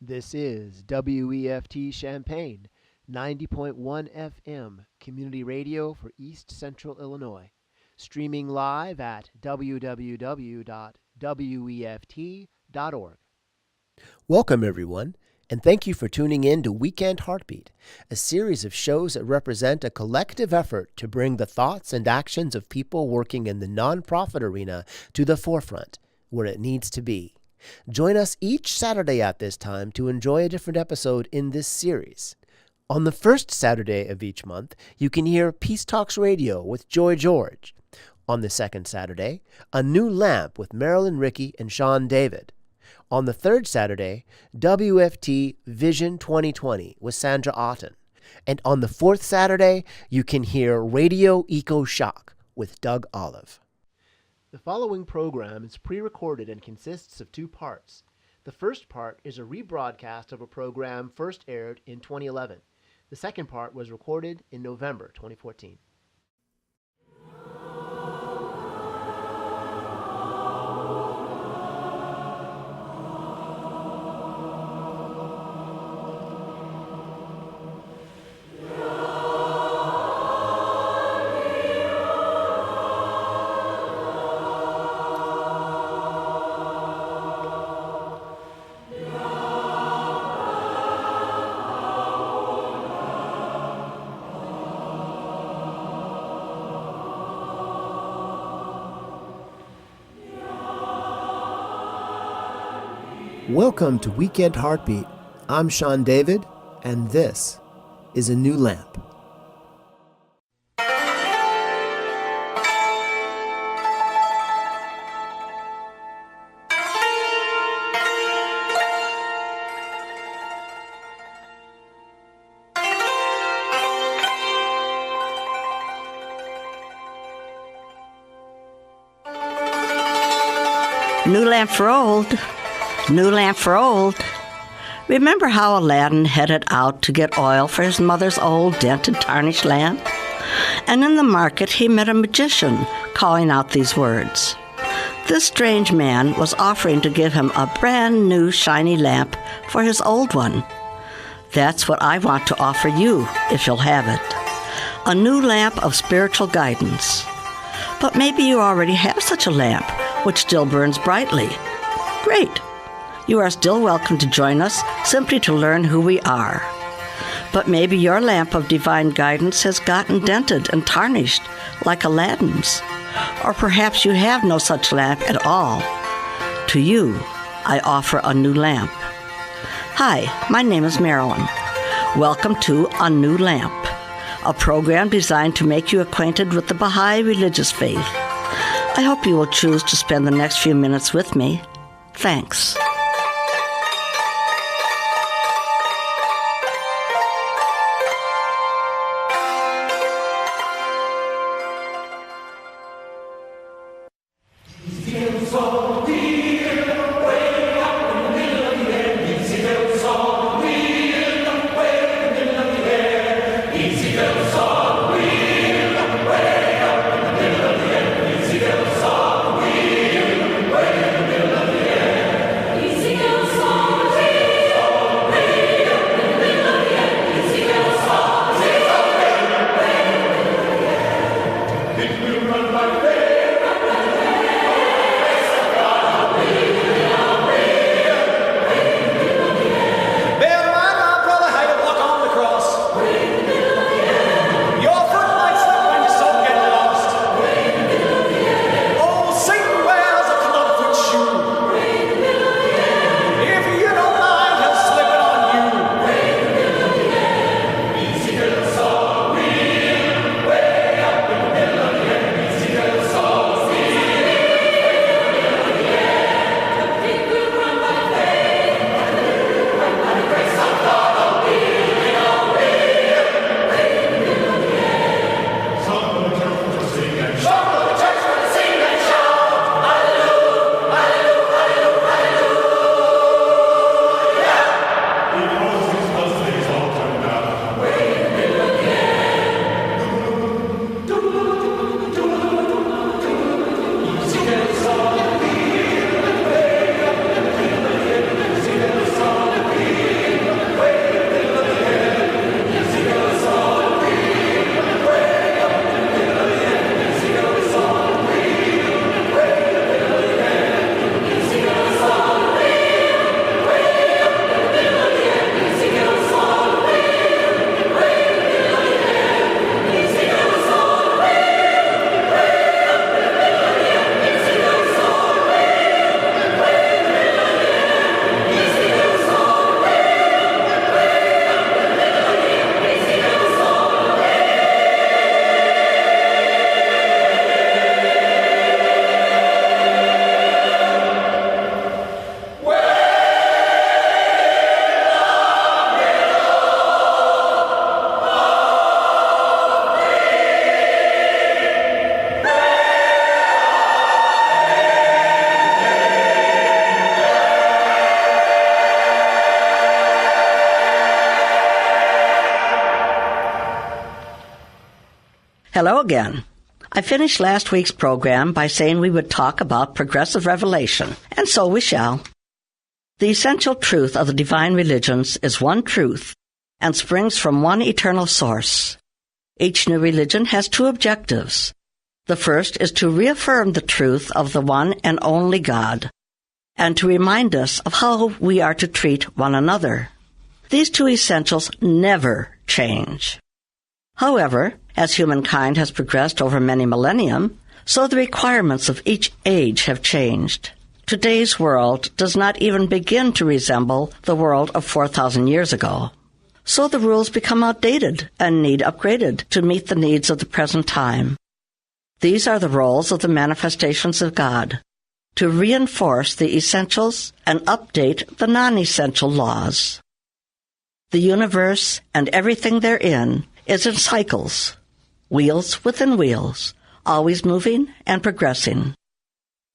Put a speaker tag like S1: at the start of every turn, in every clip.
S1: This is WEFT Champaign, 90.1 FM, community radio for East Central Illinois. Streaming live at www.weft.org. Welcome, everyone, and thank you for tuning in to Weekend Heartbeat, a series of shows that represent a collective effort to bring the thoughts and actions of people working in the nonprofit arena to the forefront, where it needs to be. Join us each Saturday at this time to enjoy a different episode in this series. On the first Saturday of each month, you can hear Peace Talks Radio with Joy George. On the second Saturday, A New Lamp with Marilyn Rickey and Sean David. On the third Saturday, WFT Vision 2020 with Sandra Otten. And on the fourth Saturday, you can hear Radio Eco Shock with Doug Olive. The following program is pre-recorded and consists of two parts. The first part is a rebroadcast of a program first aired in 2011. The second part was recorded in November 2014. Welcome to Weekend Heartbeat. I'm Sean David, and this is A New Lamp.
S2: New lamp for old. New lamp for old. Remember how Aladdin headed out to get oil for his mother's old dented, tarnished lamp? And in the market he met a magician calling out these words. This strange man was offering to give him a brand new shiny lamp for his old one. That's what I want to offer you, if you'll have it. A new lamp of spiritual guidance. But maybe you already have such a lamp, which still burns brightly. Great. You are still welcome to join us simply to learn who we are. But maybe your lamp of divine guidance has gotten dented and tarnished like Aladdin's. Or perhaps you have no such lamp at all. To you, I offer a new lamp. Hi, my name is Marilyn. Welcome to A New Lamp, a program designed to make you acquainted with the Baha'i religious faith. I hope you will choose to spend the next few minutes with me. Thanks. Hello again. I finished last week's program by saying we would talk about progressive revelation, and so we shall. The essential truth of the divine religions is one truth and springs from one eternal source. Each new religion has two objectives. The first is to reaffirm the truth of the one and only God, and to remind us of how we are to treat one another. These two essentials never change. However, as humankind has progressed over many millennium, so the requirements of each age have changed. Today's world does not even begin to resemble the world of 4,000 years ago. So the rules become outdated and need upgraded to meet the needs of the present time. These are the roles of the manifestations of God, to reinforce the essentials and update the non-essential laws. The universe and everything therein is in cycles, wheels within wheels, always moving and progressing.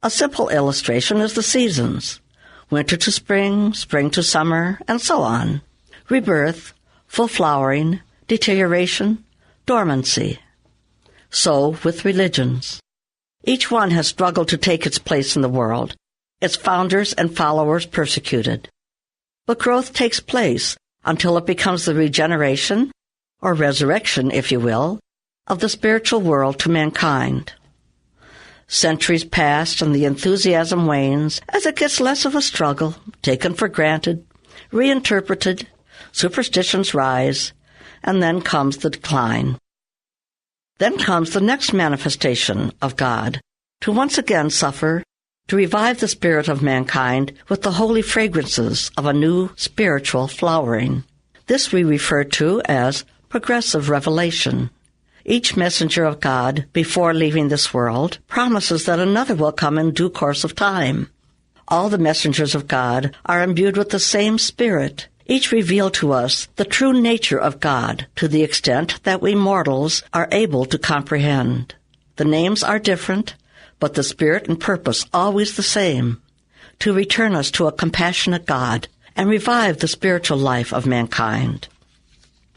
S2: A simple illustration is the seasons, winter to spring, spring to summer, and so on. Rebirth, full flowering, deterioration, dormancy. So with religions. Each one has struggled to take its place in the world, its founders and followers persecuted. But growth takes place until it becomes the regeneration, or resurrection, if you will, of the spiritual world to mankind. Centuries pass and the enthusiasm wanes as it gets less of a struggle, taken for granted, reinterpreted, superstitions rise, and then comes the decline. Then comes the next manifestation of God, to once again suffer, to revive the spirit of mankind with the holy fragrances of a new spiritual flowering. This we refer to as progressive revelation. Each messenger of God, before leaving this world, promises that another will come in due course of time. All the messengers of God are imbued with the same Spirit. Each reveal to us the true nature of God to the extent that we mortals are able to comprehend. The names are different, but the spirit and purpose always the same, to return us to a compassionate God and revive the spiritual life of mankind.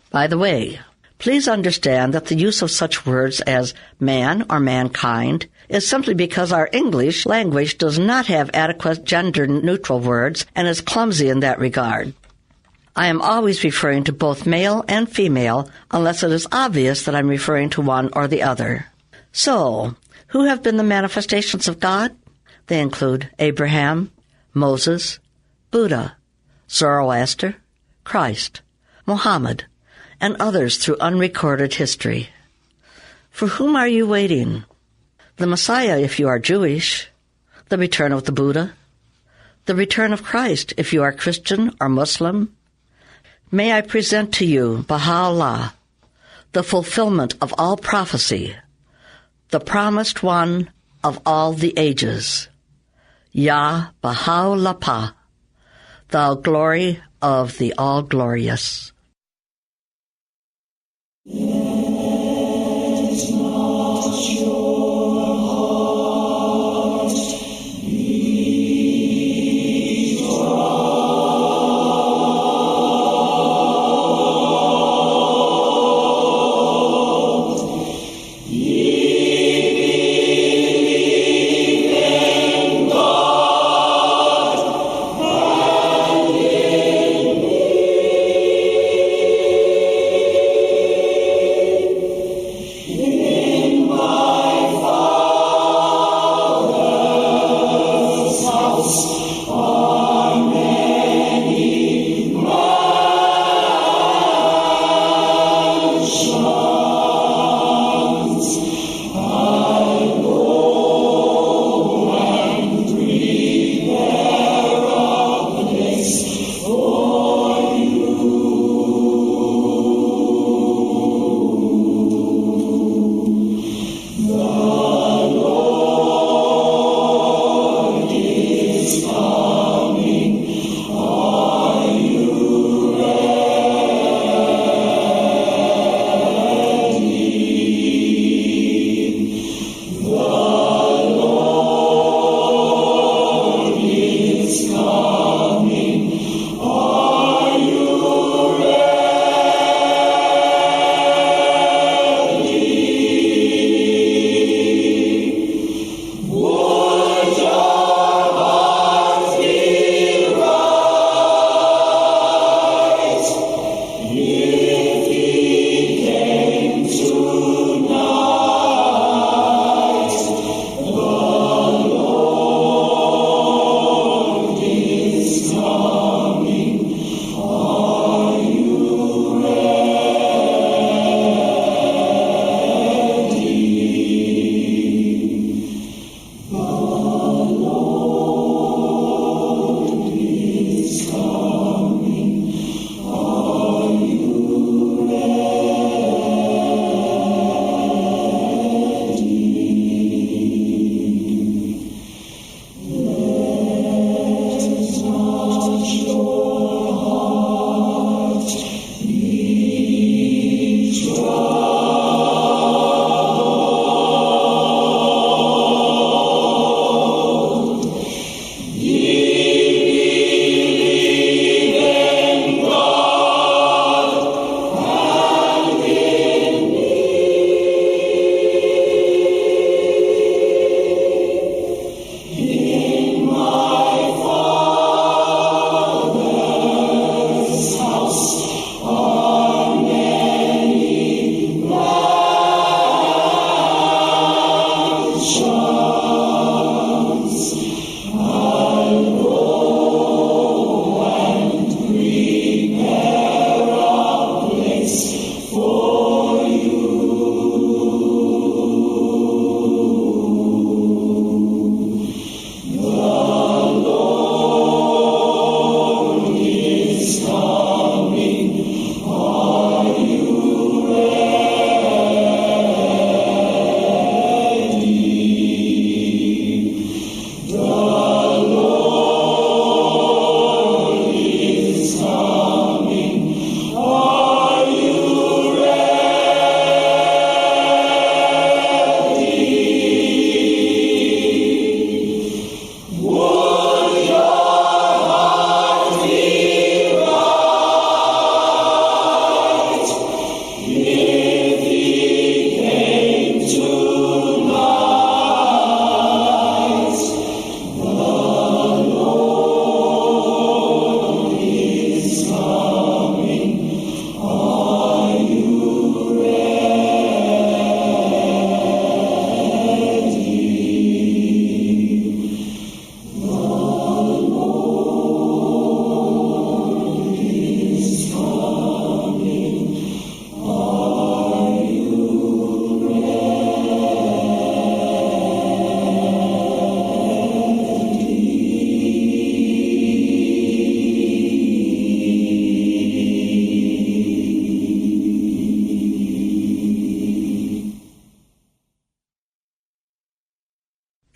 S2: By the way, please understand that the use of such words as man or mankind is simply because our English language does not have adequate gender-neutral words and is clumsy in that regard. I am always referring to both male and female unless it is obvious that I'm referring to one or the other. So, who have been the manifestations of God? They include Abraham, Moses, Buddha, Zoroaster, Christ, Muhammad, and others through unrecorded history. For whom are you waiting? The Messiah if you are Jewish, the return of the Buddha, the return of Christ if you are Christian or Muslim. May I present to you Baha'u'llah, the fulfillment of all prophecy, the promised one of all the ages. Ya Baha'u'llah, thou glory of the all-glorious.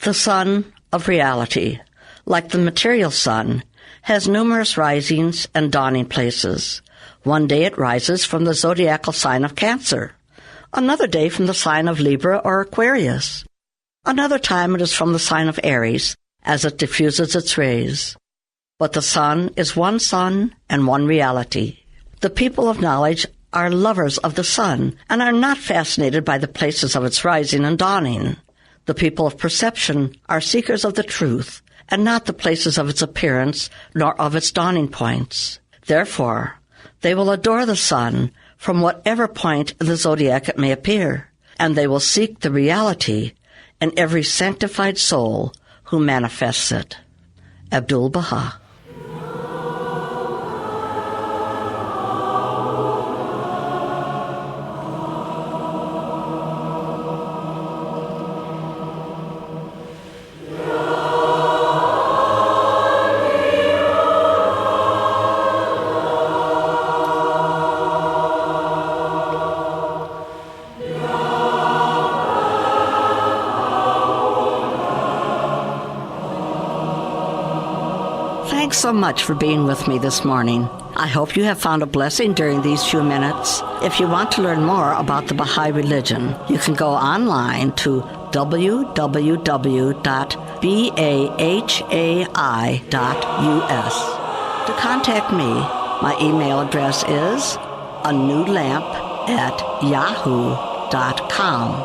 S2: The sun of reality, like the material sun, has numerous risings and dawning places. One day it rises from the zodiacal sign of Cancer. Another day from the sign of Libra or Aquarius. Another time it is from the sign of Aries as it diffuses its rays. But the sun is one sun and one reality. The people of knowledge are lovers of the sun and are not fascinated by the places of its rising and dawning. The people of perception are seekers of the truth and not the places of its appearance nor of its dawning points. Therefore, they will adore the sun from whatever point in the zodiac it may appear, and they will seek the reality in every sanctified soul who manifests it. Abdu'l-Baha. Thanks so much for being with me this morning. I hope you have found a blessing during these few minutes. If you want to learn more about the Baha'i religion, you can go online to www.bahai.us. To contact me, my email address is anewlamp@yahoo.com.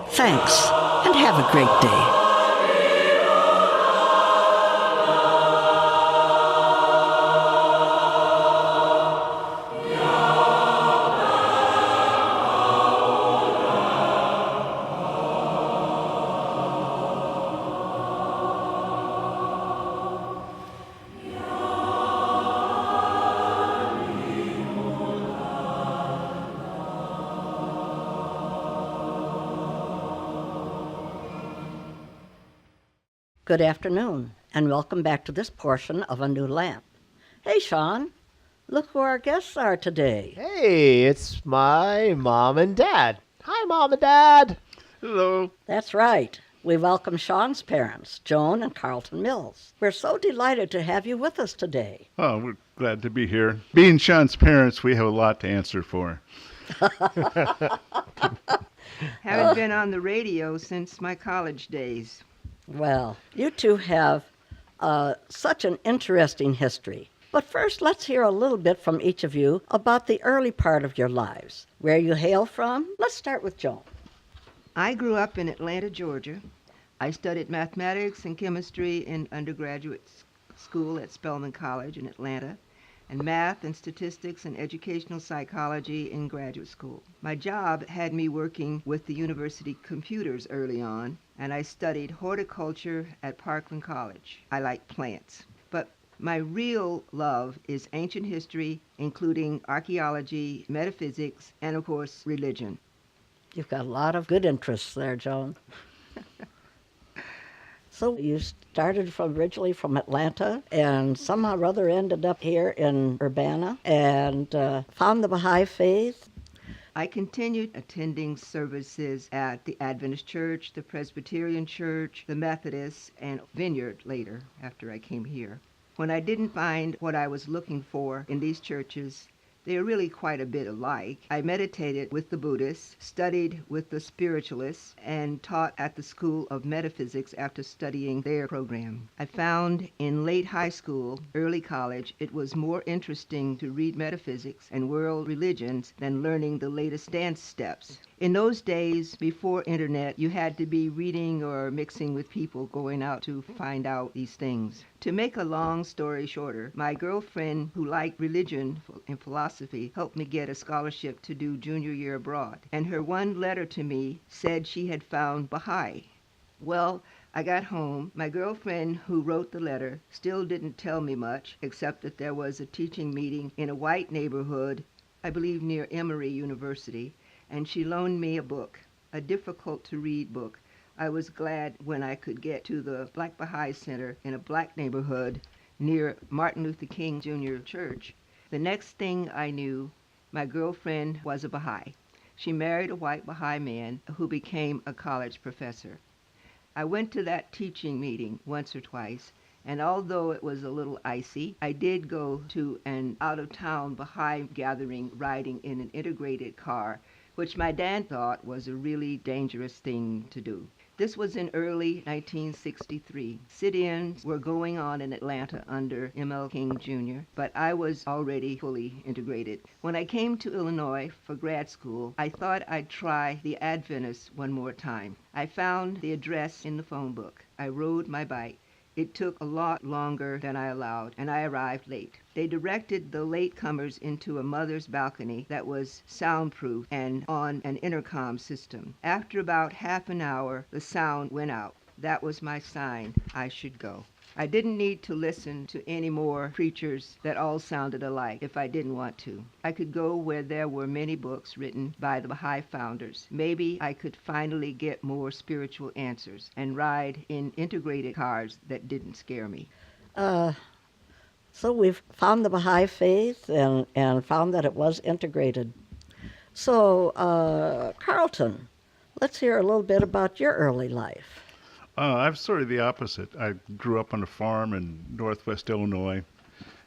S2: Thanks, and have a great day. Good afternoon, and welcome back to this portion of A New Lamp. Hey, Sean, look who our guests are today.
S1: Hey, it's my mom and dad. Hi, Mom and Dad.
S3: Hello.
S2: That's right. We welcome Sean's parents, Joan and Carlton Mills. We're so delighted to have you with us today.
S3: Oh, we're glad to be here. Being Sean's parents, we have a lot to answer for.
S4: Haven't been on the radio since my college days.
S2: Well, you two have such an interesting history. But first, let's hear a little bit from each of you about the early part of your lives. Where you hail from? Let's start with Joan.
S4: I grew up in Atlanta, Georgia. I studied mathematics and chemistry in undergraduate school at Spelman College in Atlanta, and math and statistics and educational psychology in graduate school. My job had me working with the university computers early on, and I studied horticulture at Parkland College. I like plants. But my real love is ancient history, including archaeology, metaphysics, and of course, religion.
S2: You've got a lot of good interests there, Joan. So you started originally from Atlanta and somehow or other ended up here in Urbana and found the Baha'i faith.
S4: I continued attending services at the Adventist Church, the Presbyterian Church, the Methodist, and Vineyard later after I came here. When I didn't find what I was looking for in these churches, they are really quite a bit alike. I meditated with the Buddhists, studied with the spiritualists, and taught at the School of Metaphysics after studying their program. I found in late high school, early college, it was more interesting to read metaphysics and world religions than learning the latest dance steps. In those days, before internet, you had to be reading or mixing with people going out to find out these things. To make a long story shorter, my girlfriend who liked religion and philosophy helped me get a scholarship to do junior year abroad. And her one letter to me said she had found Baha'i. Well, I got home. My girlfriend who wrote the letter still didn't tell me much, except that there was a teaching meeting in a white neighborhood, I believe near Emory University, and she loaned me a book, a difficult-to-read book. I was glad when I could get to the Black Baha'i Center in a black neighborhood near Martin Luther King Jr. Church. The next thing I knew, my girlfriend was a Baha'i. She married a white Baha'i man who became a college professor. I went to that teaching meeting once or twice, and although it was a little icy, I did go to an out-of-town Baha'i gathering riding in an integrated car, which my dad thought was a really dangerous thing to do. This was in early 1963. Sit-ins were going on in Atlanta under M.L. King Jr., but I was already fully integrated. When I came to Illinois for grad school, I thought I'd try the Adventists one more time. I found the address in the phone book. I rode my bike. It took a lot longer than I allowed, and I arrived late. They directed the latecomers into a mother's balcony that was soundproof and on an intercom system. After about half an hour, the sound went out. That was my sign I should go. I didn't need to listen to any more preachers that all sounded alike if I didn't want to. I could go where there were many books written by the Baha'i founders. Maybe I could finally get more spiritual answers and ride in integrated cars that didn't scare me.
S2: So we've found the Baha'i faith and found that it was integrated. So, Carlton, let's hear a little bit about your early life.
S3: I'm sort of the opposite. I grew up on a farm in northwest Illinois,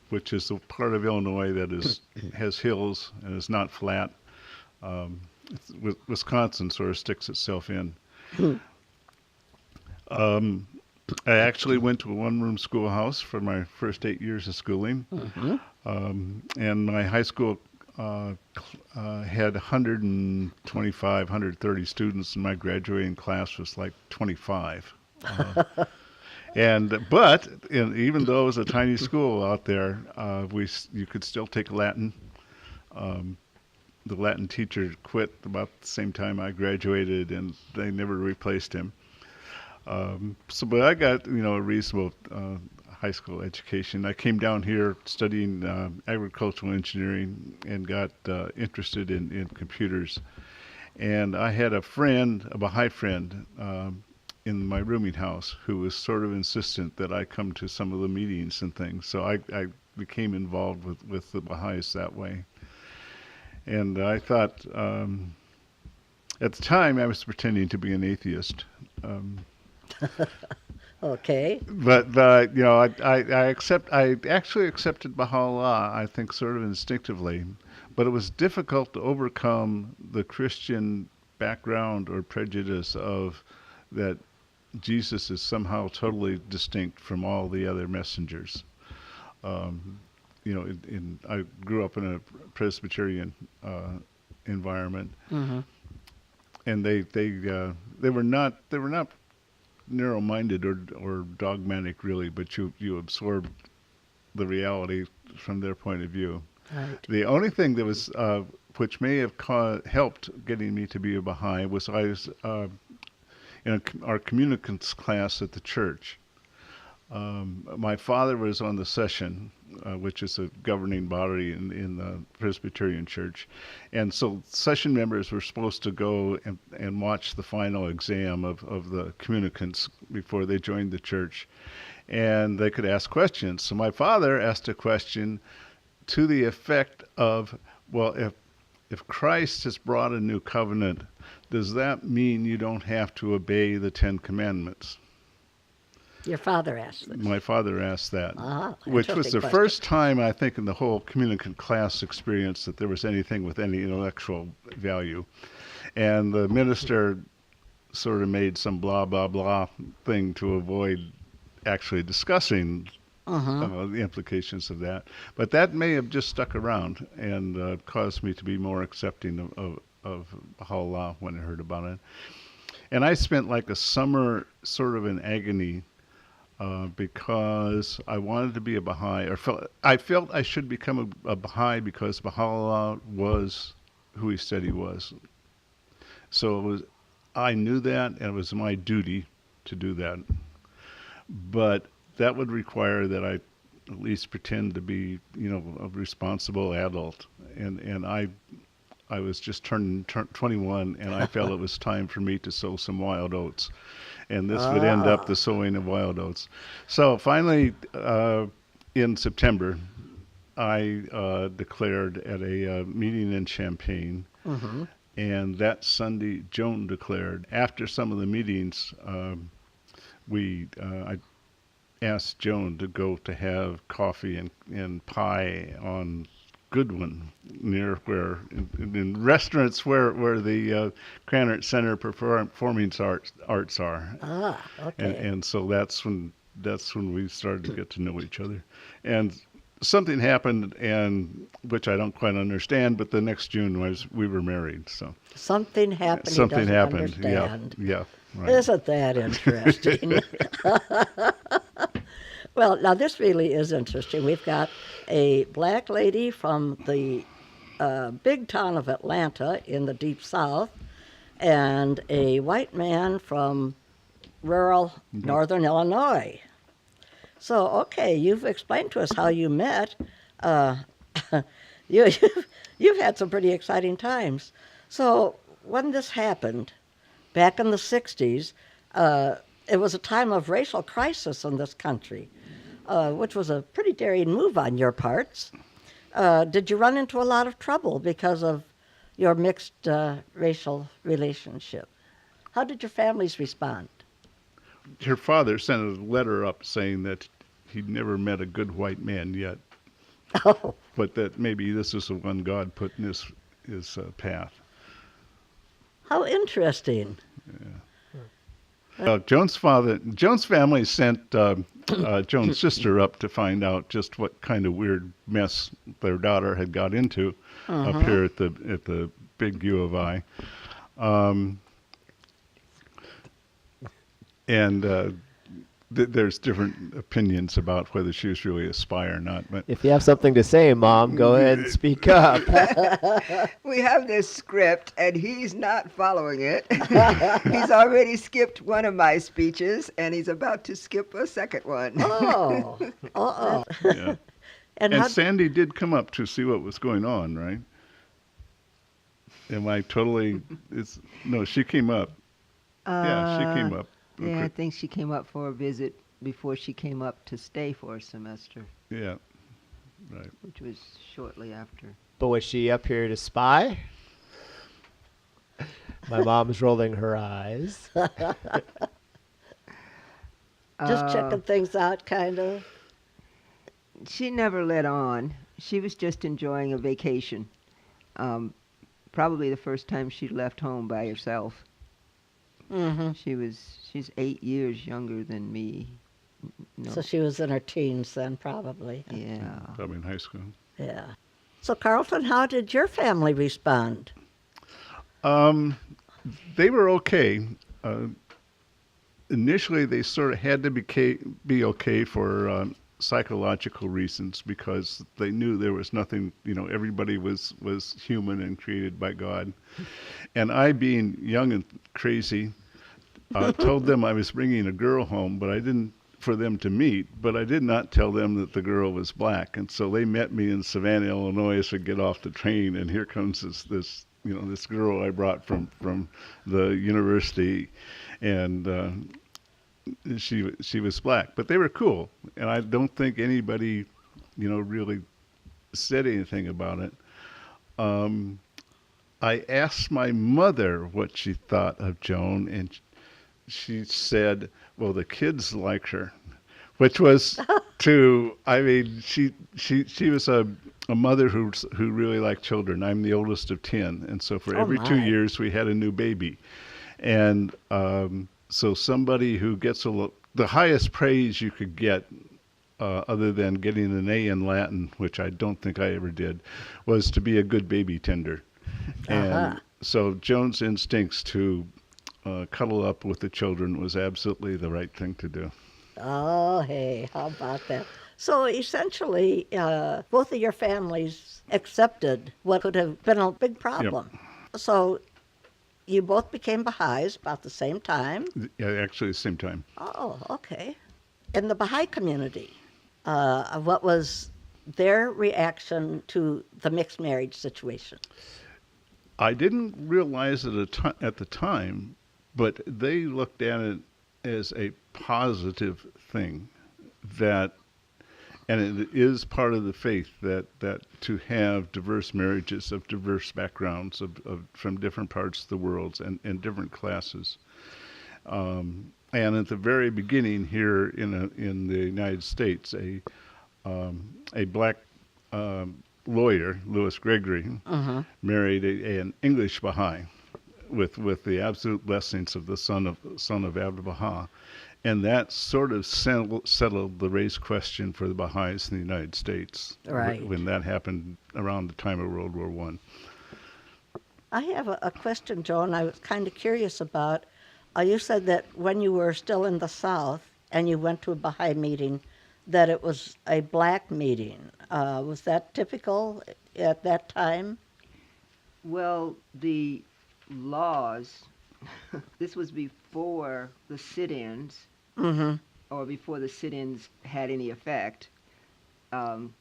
S3: which is a part of Illinois that has hills and is not flat. Wisconsin sort of sticks itself in. I actually went to a one-room schoolhouse for my first 8 years of schooling, and my high school had 125, 130 students, and my graduating class was like 25. But even though it was a tiny school out there, you could still take Latin. The Latin teacher quit about the same time I graduated, and they never replaced him. But I got a reasonable high school education. I came down here studying agricultural engineering and got interested in computers. And I had a friend, a Baha'i friend, in my rooming house who was sort of insistent that I come to some of the meetings and things. So I became involved with the Baha'is that way. And I thought, at the time, I was pretending to be an atheist.
S2: Okay.
S3: But I actually accepted Baha'u'llah, I think, sort of instinctively. But it was difficult to overcome the Christian background or prejudice of that Jesus is somehow totally distinct from all the other messengers. I grew up in a Presbyterian environment, and they were not narrow-minded or dogmatic really, but you absorb the reality from their point of view.
S2: Right.
S3: The only thing that was which may have helped getting me to be a Baha'i was I was in our communicants class at the church. My father was on the session, which is a governing body in the Presbyterian Church, and so session members were supposed to go and watch the final exam of the communicants before they joined the church, and they could ask questions. So my father asked a question to the effect of, well, if Christ has brought a new covenant, does that mean you don't have to obey the Ten Commandments?
S2: Your father asked this.
S3: My father asked that, which was
S2: interesting
S3: the
S2: question.
S3: first time, I think, in the whole communicant class experience that there was anything with any intellectual value. And the minister sort of made some blah, blah, blah thing to avoid actually discussing the implications of that. But that may have just stuck around and caused me to be more accepting of Baha'u'llah when I heard about it. And I spent like a summer sort of in agony because I wanted to be a Baha'i, or I felt I should become a Baha'i because Baha'u'llah was who he said he was. So I knew that, and it was my duty to do that. But that would require that I at least pretend to be, a responsible adult. And I was just turning 21, and I felt it was time for me to sow some wild oats. And this would end up the sowing of wild oats. So finally, in September, I declared at a meeting in Champaign. And that Sunday, Joan declared. After some of the meetings, I asked Joan to go to have coffee and pie on Goodwin, near where in restaurants where the Cranert Center Performing Arts are,
S2: Ah, okay.
S3: and so that's when we started to get to know each other, and something happened, and which I don't quite understand, but the next June we were married. So
S2: Something happened he
S3: something
S2: doesn't
S3: happened.
S2: understand.
S3: Yeah, right.
S2: Isn't that interesting? Well, now this really is interesting. We've got a black lady from the big town of Atlanta in the Deep South and a white man from rural northern Illinois. So, okay, you've explained to us how you met. Uh, you've had some pretty exciting times. So, when this happened, back in the 60s, it was a time of racial crisis in this country, which was a pretty daring move on your parts. Did you run into a lot of trouble because of your mixed racial relationship? How did your families respond?
S3: Her father sent a letter up saying that he'd never met a good white man yet,
S2: Oh,
S3: but that maybe this is the one God put in his path.
S2: how interesting.
S3: Joan's family sent Joan's sister up to find out just what kind of weird mess their daughter had got into up here at the big U of I, and there's different opinions about whether she was really a spy or not. But
S1: If you have something to say, Mom, go ahead and speak up.
S4: We have this script, and he's not following it. He's already skipped one of my speeches, and he's about to skip a second one.
S2: Oh, uh-oh.
S3: yeah.
S2: And
S3: And
S2: how,
S3: Sandy did come up to see what was going on, right? Am I totally? No, she came up. Yeah, she came up.
S4: Yeah, I think she came up for a visit before she came up to stay for a semester,
S3: Yeah, right.
S4: which was shortly after.
S1: But was she up here to spy? My mom's rolling her eyes.
S2: just checking things out, kind of?
S4: She never let on. She was just enjoying a vacation. Probably the first time she left home by herself.
S2: Mm-hmm.
S4: She's 8 years younger than me. No.
S2: So she was in her teens then, probably.
S4: Yeah.
S3: Probably in high school.
S2: Yeah. So, Carlton, how did your family respond?
S3: They were okay. Initially, they sort of had to be okay for psychological reasons, because they knew there was nothing. Everybody was human and created by God. And I, being young and crazy, told them I was bringing a girl home, but I didn't for them to meet. But I did not tell them that the girl was black. And so they met me in Savannah, Illinois, as we get off the train, and here comes this girl I brought from the university, and she was black. But they were cool, and I don't think anybody, really said anything about it. I asked my mother what she thought of Joan, and she said, "Well, the kids like her," which was she was a mother who really liked children. I'm the oldest of 10, and so for every 2 years we had a new baby, and so somebody who gets the highest praise you could get, other than getting an A in Latin, which I don't think I ever did, was to be a good baby tender. And so Joan's instincts to cuddle up with the children was absolutely the right thing to do.
S2: Oh, hey, how about that? So essentially, both of your families accepted what could have been a big problem. Yep. So you both became Baha'is about the same time?
S3: Yeah, actually the same time.
S2: Oh, okay. In the Baha'i community, what was their reaction to the mixed marriage situation?
S3: I didn't realize it at the time, but they looked at it as a positive thing, and it is part of the faith that to have diverse marriages of diverse backgrounds, of from different parts of the world and different classes. And at the very beginning here in the United States, a black lawyer, Louis Gregory, married an English Baha'i with the absolute blessings of the son of Abdu'l Baha, and that sort of settled the race question for the Baha'is in the United States.
S2: Right.
S3: When that happened around the time of World War One.
S2: I have a question, Joan, I was kind of curious about. You said that when you were still in the South and you went to a Baha'i meeting, that it was a black meeting. Was that typical at that time?
S4: Well, the laws, this was before the sit-ins,
S2: Mm-hmm.
S4: or before the sit-ins had any effect, and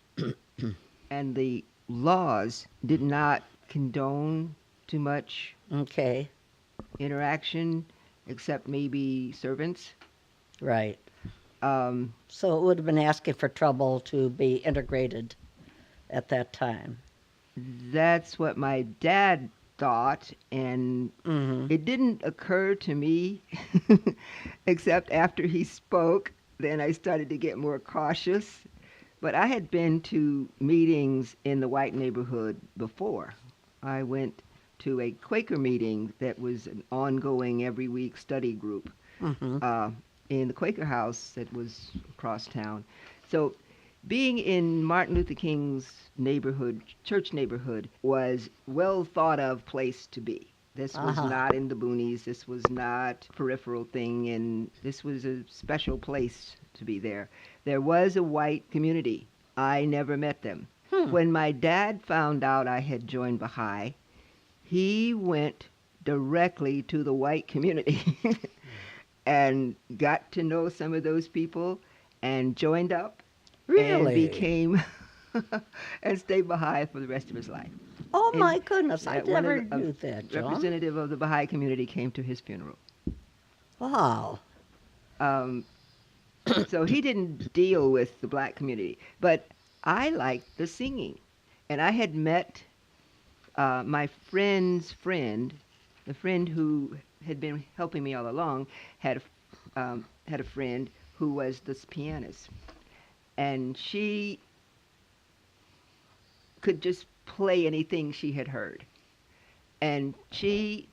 S4: the laws did not condone too much
S2: Okay,
S4: interaction, except maybe servants.
S2: right.
S4: Um,
S2: So it would have been asking for trouble to be integrated at that time.
S4: that's what my dad thought, and
S2: Mm-hmm.
S4: it didn't occur to me, except after he spoke. Then I started to get more cautious. But I had been to meetings in the white neighborhood before. I went to a Quaker meeting that was an ongoing every week study group
S2: Mm-hmm.
S4: in the Quaker house that was across town. So being in Martin Luther King's neighborhood, church neighborhood, was well thought of place to be. This was
S2: Uh-huh.
S4: not in the boonies. This was not a peripheral thing, and this was a special place to be there. There was a white community. I never met them. When my dad found out I had joined Baha'i, he went directly to the white community and got to know some of those people and joined up and
S2: Really?
S4: became and stayed Baha'i for the rest of his life.
S2: Oh
S4: And
S2: my goodness, I
S4: one of
S2: never
S4: the-
S2: knew that, John.
S4: Representative of the Baha'i community came to his funeral.
S2: Wow.
S4: Um, so he didn't deal with the black community, but I liked the singing, and I had met my friend's friend, the friend who had been helping me all along, had a friend who was this pianist, and she could just play anything she had heard, and she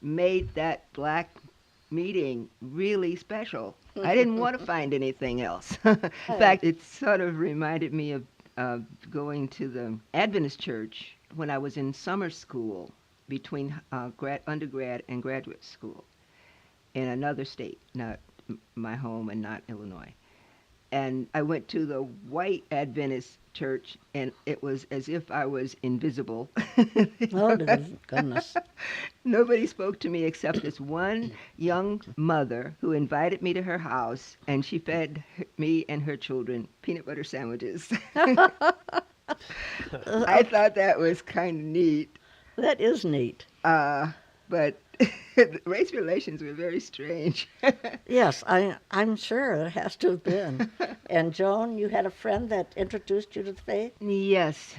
S4: made that black meeting really special. I didn't want to find anything else. In fact, it sort of reminded me of going to the Adventist church when I was in summer school between undergrad and graduate school in another state, not my home and not Illinois. And I went to the white Adventist church, and it was as if I was invisible.
S2: Oh, goodness.
S4: Nobody spoke to me except this one young mother who invited me to her house, and she fed me and her children peanut butter sandwiches. I thought that was kind of neat,
S2: That is neat.
S4: but race relations were very strange.
S2: Yes, I'm sure it has to have been. And Joan, you had a friend that introduced you to the faith?
S4: Yes,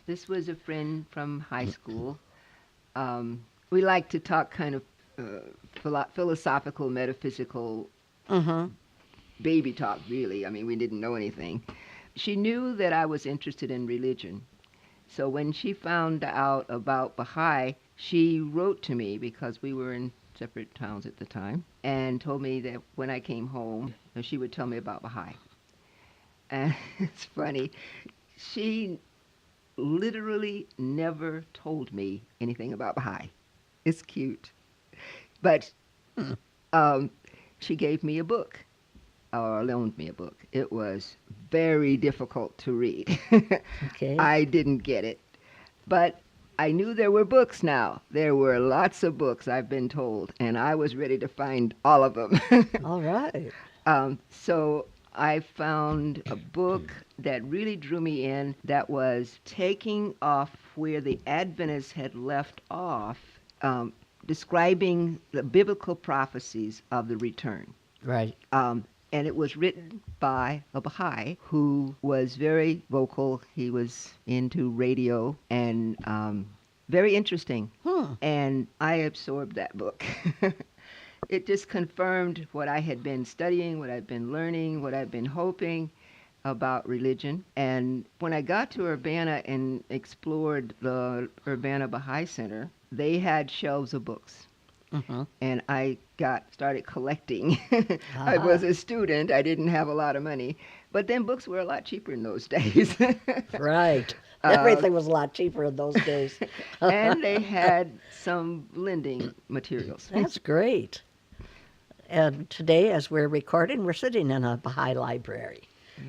S4: this was a friend from high school. We like to talk kind of philosophical, metaphysical
S2: Mm-hmm.
S4: baby talk, really. I mean, we didn't know anything. She knew that I was interested in religion. So when she found out about Baha'i, she wrote to me because we were in separate towns at the time and told me that when I came home, she would tell me about Baha'i. And it's funny. She literally never told me anything about Baha'i. It's cute. But she gave me a book, or loaned me a book. It was very difficult to read.
S2: Okay.
S4: I didn't get it. But I knew there were books now. There were lots of books, I've been told, and I was ready to find all of them.
S2: All right.
S4: So I found a book that really drew me in that was taking off where the Adventists had left off, describing the biblical prophecies of the return.
S2: Right.
S4: And it was written by a Baha'i who was very vocal. He was into radio and very interesting. And I absorbed that book. it just confirmed what I had been studying, what I'd been learning, what I'd been hoping about religion. And when I got to Urbana and explored the Urbana Baha'i Center, they had shelves of books. And I started collecting. I was a student. I didn't have a lot of money. But then books were a lot cheaper in those days.
S2: Right. Everything was a lot cheaper in those days.
S4: And they had some lending materials.
S2: That's great. And today, as we're recording, we're sitting in a Baha'i library.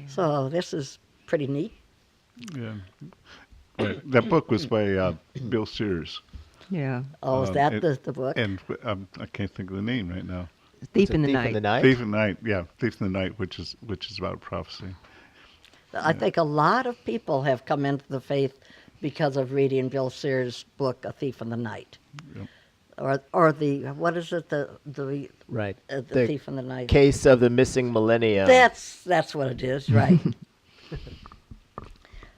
S2: So this is pretty neat.
S3: Yeah. Right. That book was by Bill Sears.
S4: Yeah.
S2: Oh, is that the book?
S3: And I can't think of the name right now.
S4: Thief in the
S1: Thief
S4: Night.
S1: in the Night?
S3: Thief in the Night. Yeah, Thief in the Night, which is about prophecy.
S2: I think a lot of people have come into the faith because of reading Bill Sears' book, A Thief in the Night.
S3: Yep.
S2: Or the, what is it, the
S1: Right.
S2: the Thief in the Night.
S1: Case of the Missing Millennium.
S2: That's what it is, right.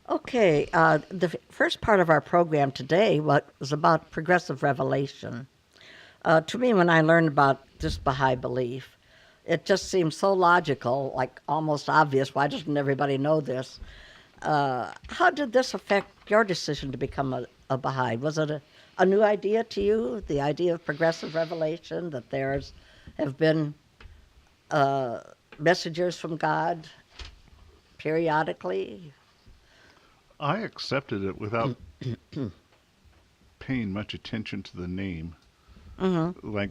S2: Okay, the first part of our program today was about progressive revelation. To me, when I learned about this Baha'i belief, it just seemed so logical, like almost obvious. Why doesn't everybody know this? How did this affect your decision to become a Baha'i? Was it a new idea to you, the idea of progressive revelation, that there's have been messengers from God periodically?
S3: I accepted it without paying much attention to the name. Like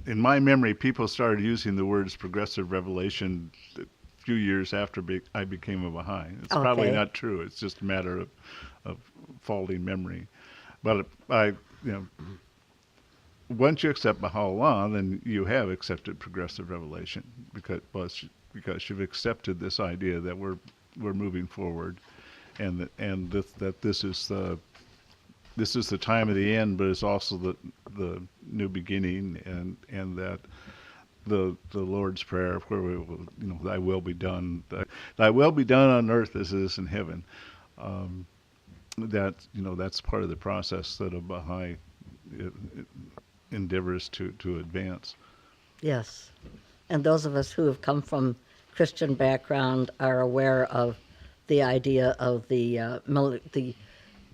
S3: in my memory, people started using the words progressive revelation a few years after I became a Baha'i. It's probably not true. It's just a matter of faulty memory. But once you accept Baha'u'llah, then you have accepted progressive revelation because you've accepted this idea that we're moving forward, and that this is the time of the end, but it's also the new beginning, and that the Lord's Prayer, where we will, Thy will be done, Thy will be done on earth as it is in heaven. That's part of the process that a Baha'i endeavors to advance.
S2: Yes. And those of us who have come from Christian background are aware of the idea of the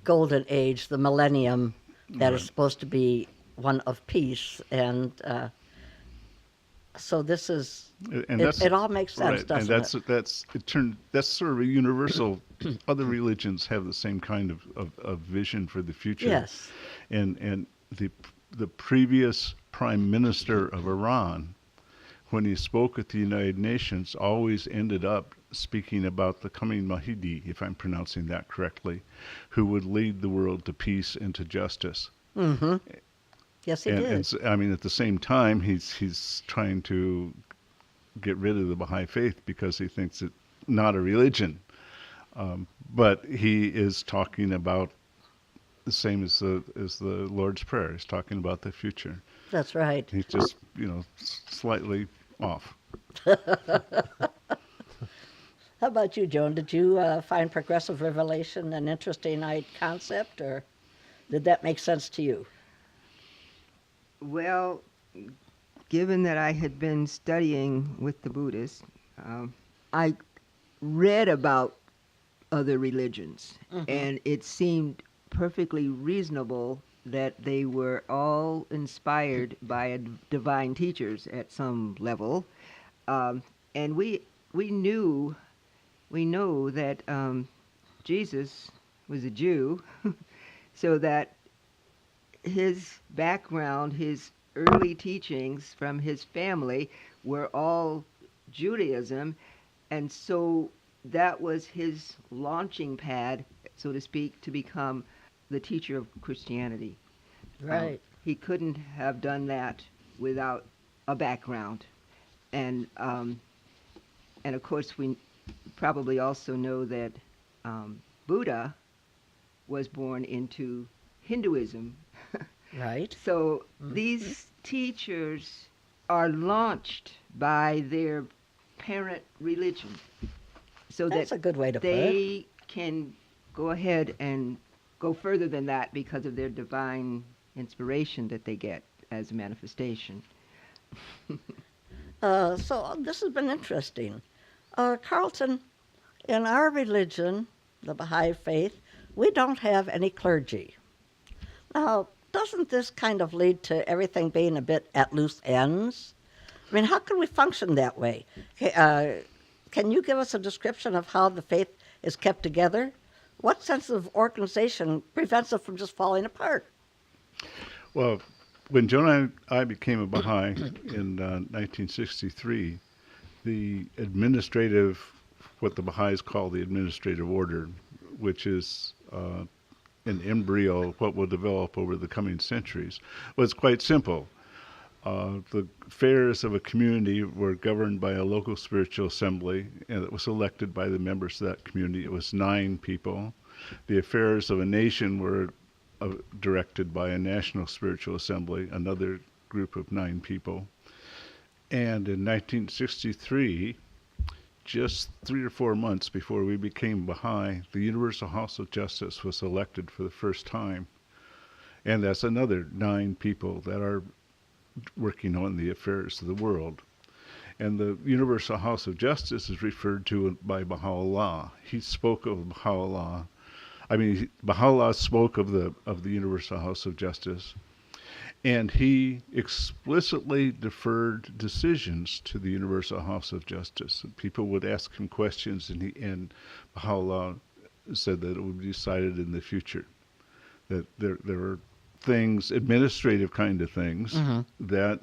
S2: golden age, the millennium, that is supposed to be one of peace. And so this is, it all makes sense, doesn't it?
S3: That's sort of a universal. Other religions have the same kind of vision for the future.
S2: Yes.
S3: And the previous prime minister of Iran, when he spoke at the United Nations, always ended up speaking about the coming Mahdi, if I'm pronouncing that correctly, who would lead the world to peace and to justice.
S2: Mm-hmm. Yes, he did.
S3: And at the same time, he's trying to get rid of the Baha'i faith because he thinks it's not a religion. But he is talking about the same as the Lord's Prayer. He's talking about the future.
S2: That's right.
S3: He's just slightly off.
S2: How about you, Joan? Did you find progressive revelation an interesting concept, or did that make sense to you?
S4: Well, given that I had been studying with the Buddhists, I read about other religions, and it seemed perfectly reasonable that they were all inspired by divine teachers at some level, and we know that Jesus was a Jew, so that his background, his early teachings from his family were all Judaism, and so that was his launching pad, so to speak, to become the teacher of Christianity.
S2: Right.
S4: He couldn't have done that without a background. And of course, we probably also know that Buddha was born into Hinduism.
S2: Right.
S4: So these teachers are launched by their parent religion, so
S2: That's
S4: that
S2: a good way to put it.
S4: they can go ahead and go further than that because of their divine inspiration that they get as a manifestation.
S2: So this has been interesting. Carlton, in our religion, the Baha'i faith, we don't have any clergy. Now, doesn't this kind of lead to everything being a bit at loose ends? I mean, how can we function that way? Can you give us a description of how the faith is kept together? What sense of organization prevents it from just falling apart?
S3: Well, when Joan and I became a Baha'i in 1963, the administrative, what the Baha'is call the administrative order, which is an embryo of what will develop over the coming centuries, was quite simple. The affairs of a community were governed by a local spiritual assembly, and it was elected by the members of that community. It was 9 people. The affairs of a nation were directed by a national spiritual assembly, another group of 9 people. And in 1963, just 3 or 4 months before we became Baha'i, the Universal House of Justice was elected for the first time. And that's another 9 people that are working on the affairs of the world. And the Universal House of Justice is referred to by Baha'u'llah. He spoke of Baha'u'llah. Baha'u'llah spoke of the Universal House of Justice, and he explicitly deferred decisions to the Universal House of Justice. People would ask him questions, and Baha'u'llah said that it would be decided in the future. That there are things, administrative kind of things, that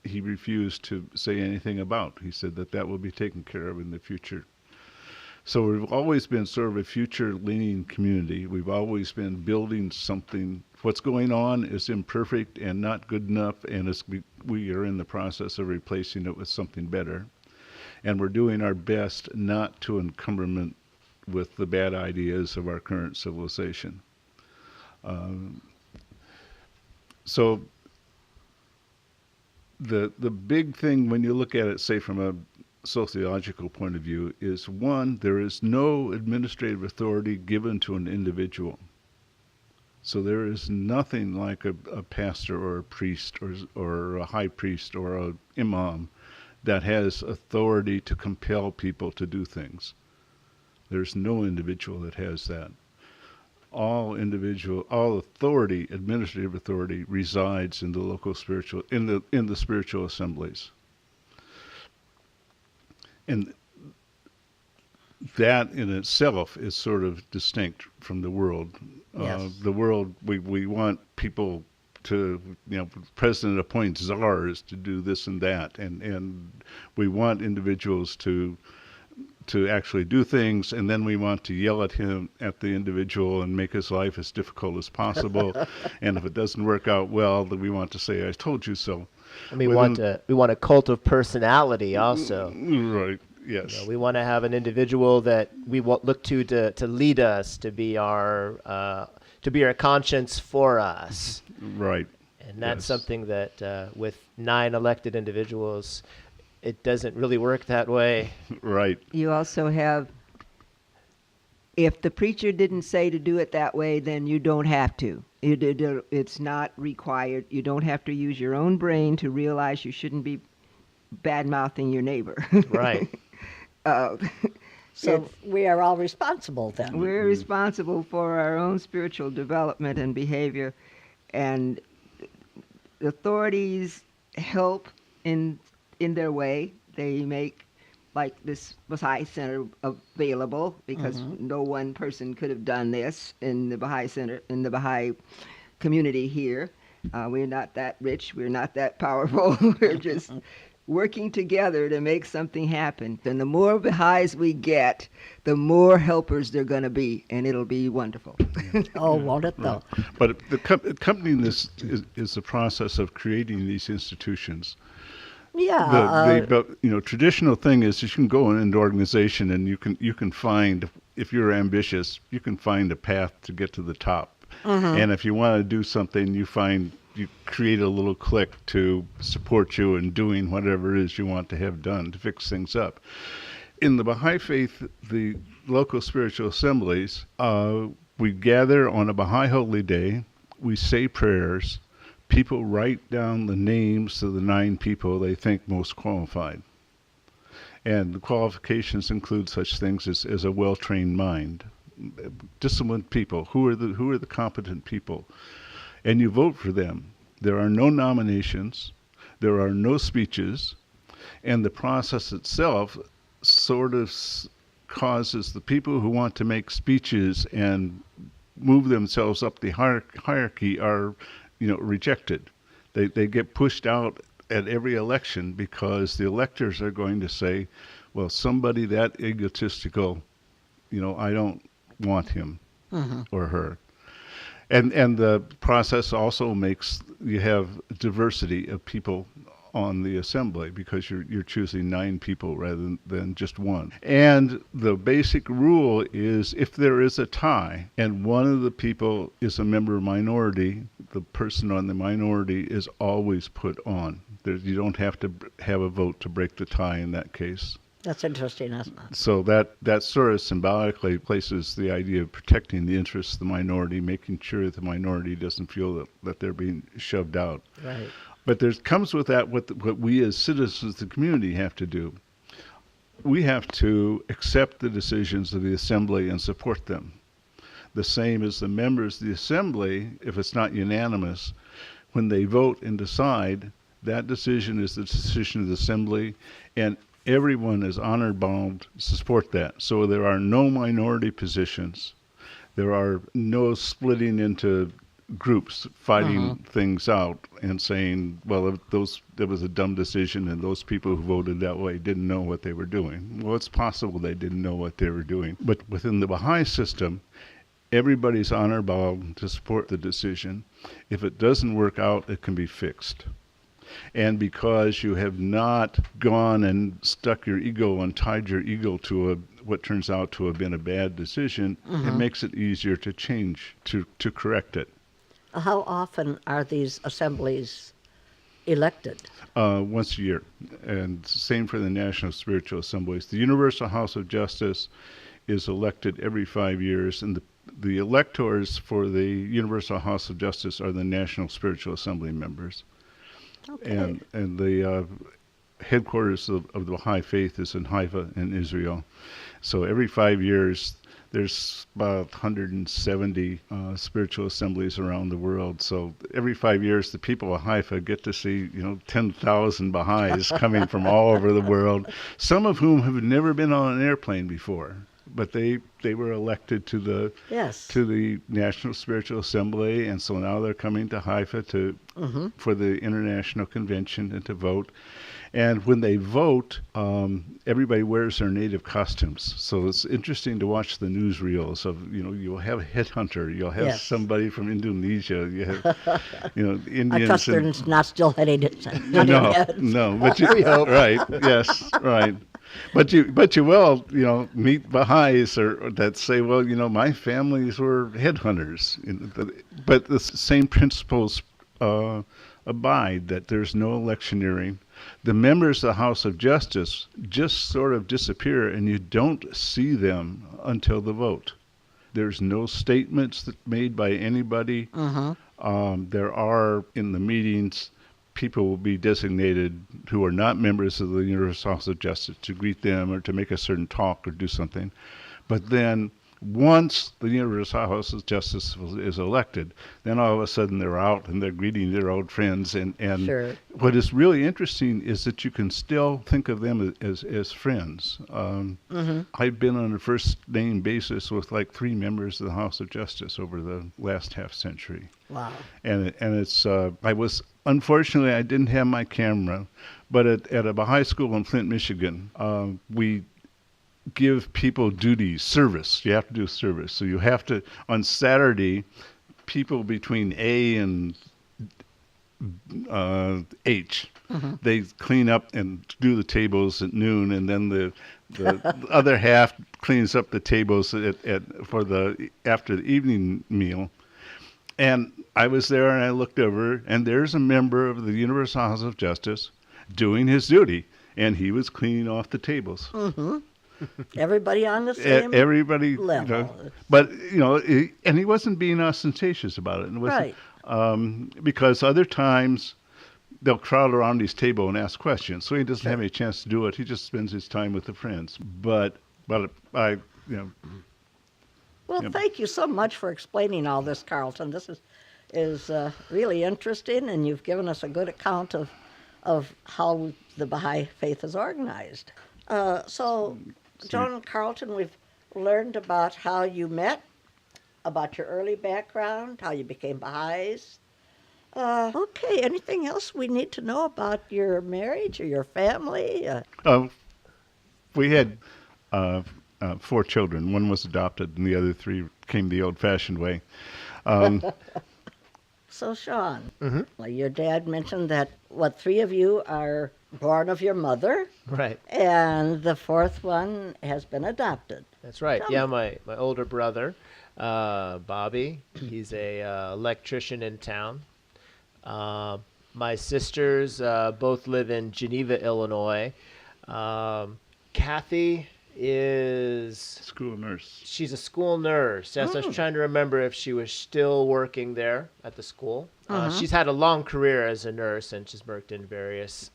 S3: he refused to say anything about. He said that will be taken care of in the future. So we've always been sort of a future-leaning community. We've always been building something. What's going on is imperfect and not good enough, and we are in the process of replacing it with something better. And we're doing our best not to encumberment with the bad ideas of our current civilization. So the big thing when you look at it, say from a sociological point of view, is one, there is no administrative authority given to an individual. So there is nothing like a pastor or a priest or a high priest or an imam that has authority to compel people to do things. There's no individual that has that. All authority, administrative authority, resides in the local spiritual, in the spiritual assemblies. And that in itself is sort of distinct from the world.
S2: Yes.
S3: The world, we want people to, the president appoints czars to do this and that, and we want individuals to actually do things, and then we want to yell at the individual and make his life as difficult as possible. And if it doesn't work out well, then we want to say, "I told you so."
S1: And we want a cult of personality also.
S3: Right. Yes.
S1: We want to have an individual that we look to lead us, to be our conscience for us.
S3: Right.
S1: And that's something that with 9 elected individuals, it doesn't really work that way.
S3: Right.
S4: You also have, if the preacher didn't say to do it that way, then you don't have to. It's not required. You don't have to use your own brain to realize you shouldn't be bad-mouthing your neighbor.
S1: Right.
S2: So we are all responsible then.
S4: We're responsible for our own spiritual development and behavior, and the authorities help in their way. They make, like, this Baha'i Center available, because no one person could have done this in the Baha'i Center, in the Baha'i community here. We're not that rich. We're not that powerful. We're just working together to make something happen. And the more Baha'is we get, the more helpers there are going to be, and it'll be wonderful.
S2: Oh, won't it though?
S3: But accompanying this is the process of creating these institutions.
S2: Yeah.
S3: The traditional thing is you can go in an organization and you can find, if you're ambitious, you can find a path to get to the top. And if you want to do something, you create a little clique to support you in doing whatever it is you want to have done to fix things up. In the Baha'i faith, the local spiritual assemblies, we gather on a Baha'i holy day, we say prayers, people write down the names of the 9 people they think most qualified. And the qualifications include such things as a well-trained mind, disciplined people. Who are the competent people? And you vote for them. There are no nominations. There are no speeches. And the process itself sort of causes the people who want to make speeches and move themselves up the hierarchy are, rejected. They get pushed out at every election because the electors are going to say, well, somebody that egotistical, I don't want him or her. And the process also makes you have diversity of people on the assembly because you're choosing 9 people rather than just one. And the basic rule is if there is a tie and one of the people is a member minority, the person on the minority is always put on. You don't have to have a vote to break the tie in that case.
S2: That's interesting, isn't it?
S3: So that sort of symbolically places the idea of protecting the interests of the minority, making sure that the minority doesn't feel that they're being shoved out.
S2: Right.
S3: But there comes with that what we as citizens of the community have to do. We have to accept the decisions of the assembly and support them. The same as the members of the assembly, if it's not unanimous, when they vote and decide, that decision is the decision of the assembly, and everyone is honored bound to support that. So there are no minority positions. There are no splitting into groups fighting things out and saying, well, that was a dumb decision and those people who voted that way didn't know what they were doing. Well, it's possible they didn't know what they were doing. But within the Baha'i system, everybody's honor bound to support the decision. If it doesn't work out, it can be fixed. And because you have not gone and stuck your ego and tied your ego to what turns out to have been a bad decision, it makes it easier to change, to correct it.
S2: How often are these assemblies elected?
S3: Once a year. And same for the National Spiritual Assemblies. The Universal House of Justice is elected every 5 years, and the electors for the Universal House of Justice are the National Spiritual Assembly members.
S2: Okay.
S3: And the headquarters of the Baha'i Faith is in Haifa in Israel. So every 5 years, there's about 170 spiritual assemblies around the world. So every 5 years, the people of Haifa get to see, 10,000 Baha'is coming from all over the world, some of whom have never been on an airplane before. But they were elected to the National Spiritual Assembly, and so now they're coming to Haifa for the International Convention and to vote. And when they vote, everybody wears their native costumes. So it's interesting to watch the newsreels of, you'll have a headhunter, you'll have somebody from Indonesia, you have, Indians.
S2: I trust they're not still heading it.
S3: No, but right, yes, right. But you will, meet Baha'is that say, well, my families were headhunters. But the same principles abide, that there's no electioneering. The members of the House of Justice just sort of disappear, and you don't see them until the vote. There's no statements made by anybody. There are, in the meetings, people will be designated who are not members of the Universal House of Justice to greet them or to make a certain talk or do something. But then once the Universal House of Justice is elected, then all of a sudden they're out and they're greeting their old friends. And
S2: Sure.
S3: What is really interesting is that you can still think of them as friends. I've been on a first name basis with like 3 members of the House of Justice over the last half century.
S2: Wow.
S3: And it's unfortunately I didn't have my camera, but at a Baha'i school in Flint, Michigan, we give people duties, service. You have to do service. So you have to, on Saturday, people between A and H, they clean up and do the tables at noon, and then the other half cleans up the tables after the evening meal. And I was there and I looked over, and there's a member of the Universal House of Justice doing his duty, and he was cleaning off the tables.
S2: Everybody on the same
S3: everybody
S2: level.
S3: but and he wasn't being ostentatious about it. It wasn't,
S2: Right.
S3: Because other times they'll crowd around his table and ask questions. So he doesn't have any chance to do it. He just spends his time with the friends. But I,
S2: Well,
S3: Yep.
S2: thank you so much for explaining all this, Carlton. This is really interesting, and you've given us a good account of how the Baha'i faith is organized. So, John and Carlton, we've learned about how you met, about your early background, how you became Baha'is. Okay, anything else we need to know about your marriage or your family?
S3: we had 4 children. One was adopted, and the other 3 came the old-fashioned way.
S2: So, Sean, well, your dad mentioned that, 3 of you are born of your mother,
S1: Right.
S2: and the 4th one has been adopted.
S1: That's right.
S2: Tell
S1: Yeah,
S2: me.
S1: my older brother, Bobby, he's a electrician in town. My sisters both live in Geneva, Illinois. Kathy is
S3: School nurse.
S1: she's a school nurse. Yes, I was trying to remember if she was still working there at the school. She's had a long career as a nurse, and she's worked in various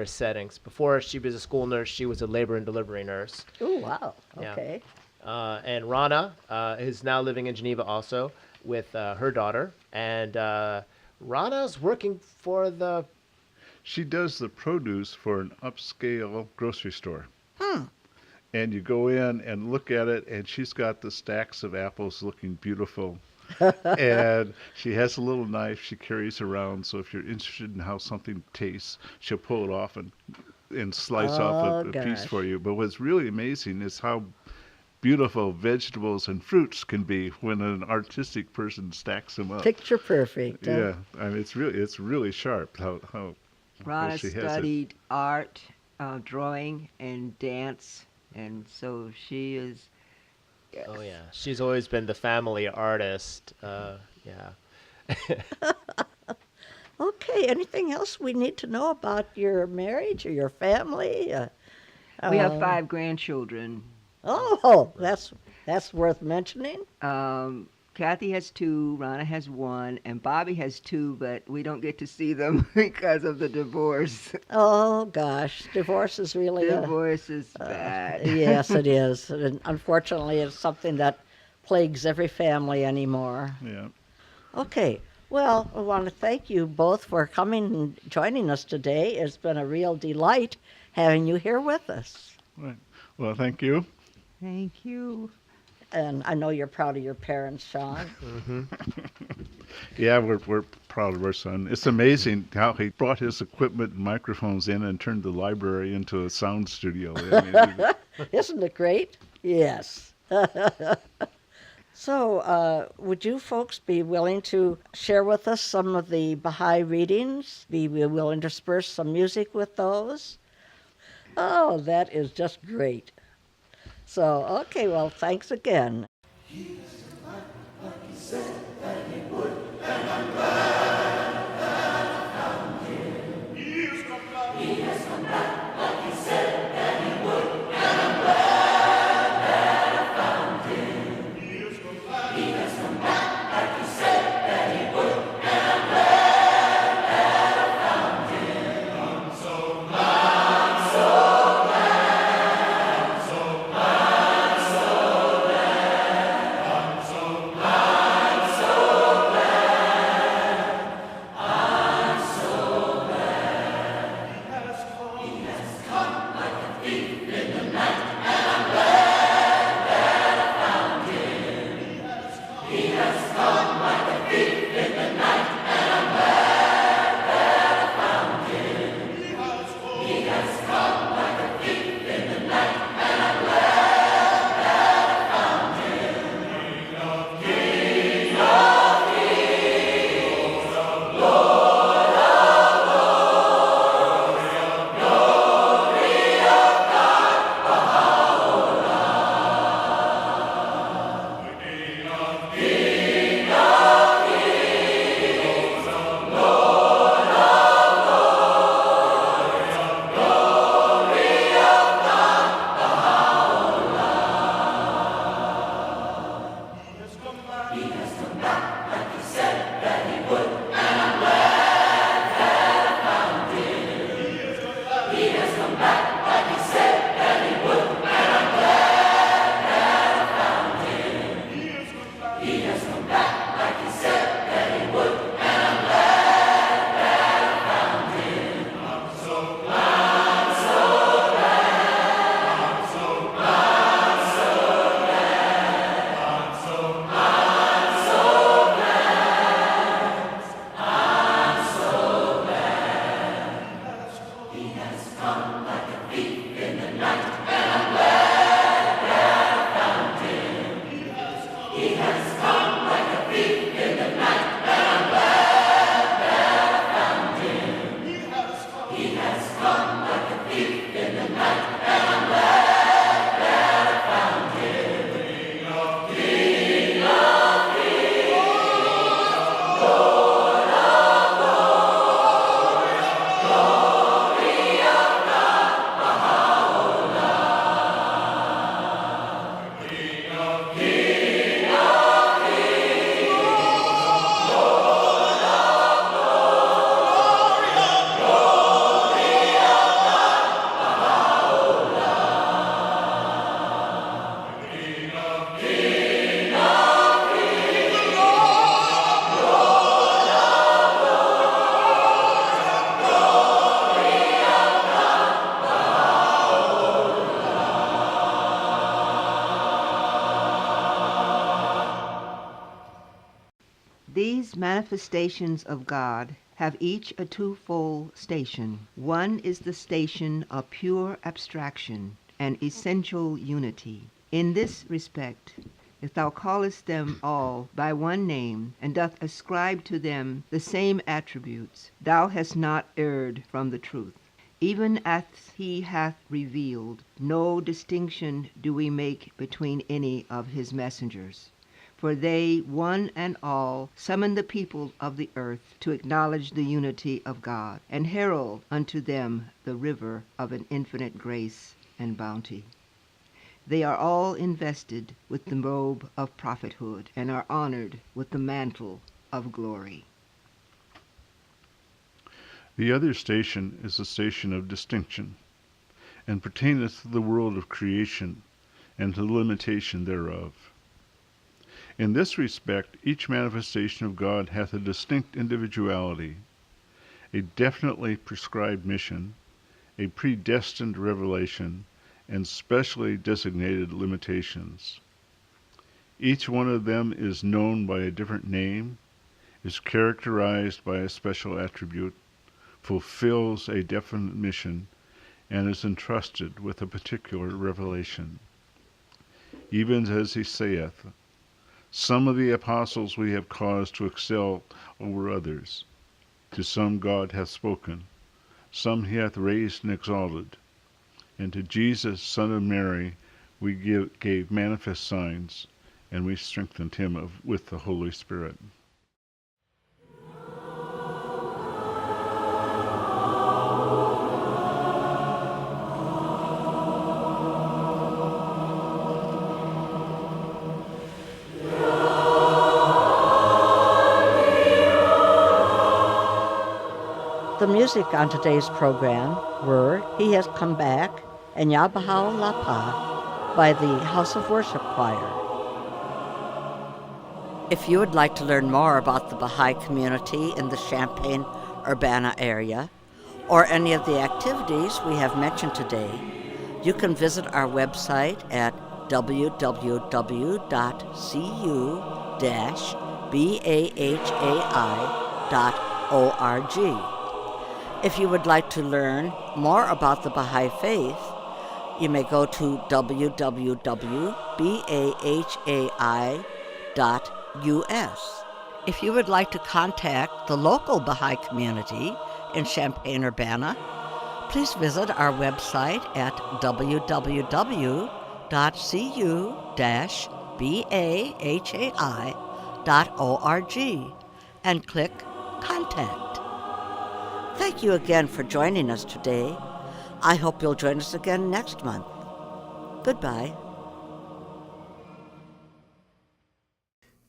S1: settings. Before she was a school nurse, she was a labor and delivery nurse.
S2: Oh, wow.
S1: Yeah.
S2: Okay.
S1: And Rana is now living in Geneva also with her daughter. And Rana's working for the...
S3: She does the produce for an upscale grocery store. And you go in and look at it, and she's got the stacks of apples looking beautiful. And she has a little knife she carries around, so if you're interested in how something tastes, she'll pull it off and slice off a piece
S2: gosh.
S3: for you. But what's really amazing is how beautiful vegetables and fruits can be when an artistic person stacks them up.
S2: Picture perfect.
S3: Yeah, I mean it's really sharp how
S4: Rana
S3: she has it.
S4: studied art, drawing, and dance, and so she is.
S1: Oh, yeah. She's always been the family artist. Yeah.
S2: Okay, anything else we need to know about your marriage or your family?
S4: We have 5 grandchildren.
S2: Oh, that's worth mentioning.
S4: Kathy has 2, Rana has 1, and Bobby has 2, but we don't get to see them because of the divorce.
S2: Oh, gosh, divorce is really
S4: Divorce is bad.
S2: yes, it is. And unfortunately, it's something that plagues every family anymore.
S3: Yeah.
S2: Okay, well, I want to thank you both for coming and joining us today. It's been a real delight having you here with us.
S3: Right. Well, thank you.
S4: Thank you.
S2: And I know you're proud of your parents, Sean.
S3: Yeah, we're proud of our son. It's amazing how he brought his equipment and microphones in and turned the library into a sound studio. I mean,
S2: Isn't it great? Yes. So, would you folks be willing to share with us some of the Baha'i readings? Be willing to disperse some music with those? Oh, that is just great. So, okay, well, thanks again.
S4: These manifestations of God have each a twofold station. One is the station of pure abstraction and essential unity. In this respect, if thou callest them all by one name, and doth ascribe to them the same attributes, thou hast not erred from the truth. Even as he hath revealed, no distinction do we make between any of his messengers. For they, one and all, summon the people of the earth to acknowledge the unity of God, and herald unto them the river of an infinite grace and bounty. They are all invested with the robe of prophethood, and are honored with the mantle of glory.
S3: The other station is a station of distinction, and pertaineth to the world of creation, and to the limitation thereof. In this respect, each manifestation of God hath a distinct individuality, a definitely prescribed mission, a predestined revelation, and specially designated limitations. Each one of them is known by a different name, is characterized by a special attribute, fulfills a definite mission, and is entrusted with a particular revelation. Even as he saith, some of the apostles we have caused to excel over others. To some God hath spoken, some he hath raised and exalted. And to Jesus, Son of Mary, we gave manifest signs, and we strengthened him with the Holy Spirit.
S2: The music on today's program were He Has Come Back and Ya Baha'u Lapa by the House of Worship Choir. If you would like to learn more about the Baha'i community in the Champaign-Urbana area, or any of the activities we have mentioned today, you can visit our website at www.cu-bahai.org. If you would like to learn more about the Baha'i Faith, you may go to www.bahai.us. If you would like to contact the local Baha'i community in Champaign-Urbana, please visit our website at www.cu-bahai.org and click Contact. Thank you again for joining us today. I hope you'll join us again next month. Goodbye.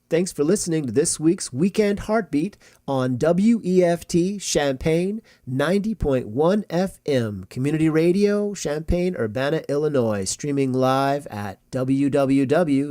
S1: Thanks for listening to this week's Weekend Heartbeat on WEFT Champaign 90.1 FM, Community Radio, Champaign-Urbana, Illinois, streaming live at www.weft.org.